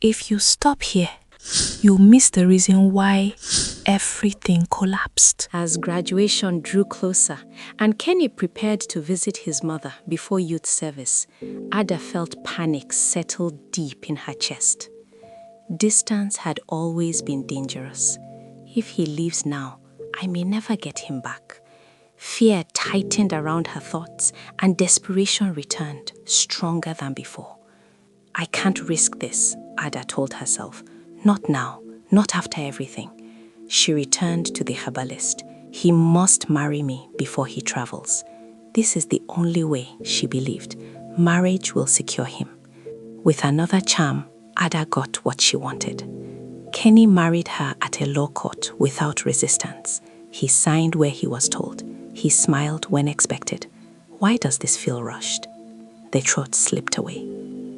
If you stop here, you'll miss the reason why everything collapsed. As graduation drew closer and Kenny prepared to visit his mother before youth service, Ada felt panic settle deep in her chest. Distance had always been dangerous. If he leaves now, I may never get him back. Fear tightened around her thoughts and desperation returned, stronger than before. I can't risk this, Ada told herself. Not now, not after everything. She returned to the herbalist. He must marry me before he travels. This is the only way, she believed. Marriage will secure him. With another charm, Ada got what she wanted. Kenny married her at a law court without resistance. He signed where he was told. He smiled when expected. Why does this feel rushed? The throat slipped away.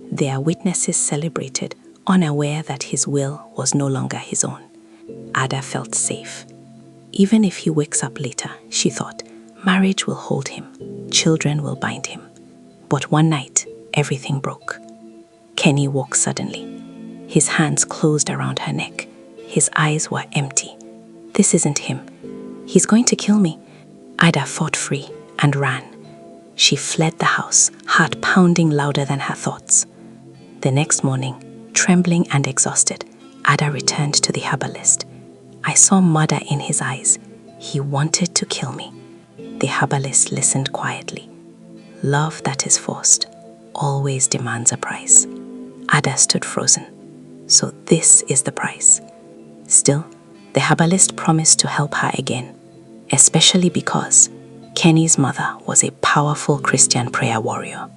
Their witnesses celebrated, unaware that his will was no longer his own. Ada felt safe. Even if he wakes up later, she thought, marriage will hold him, children will bind him. But one night, everything broke. Kenny woke suddenly. His hands closed around her neck. His eyes were empty. This isn't him. He's going to kill me. Ada fought free and ran. She fled the house, heart pounding louder than her thoughts. The next morning, trembling and exhausted, Ada returned to the herbalist. I saw murder in his eyes. He wanted to kill me. The herbalist listened quietly. Love that is forced always demands a price. Ada stood frozen. So this is the price. Still, the herbalist promised to help her again, especially because Kenny's mother was a powerful Christian prayer warrior.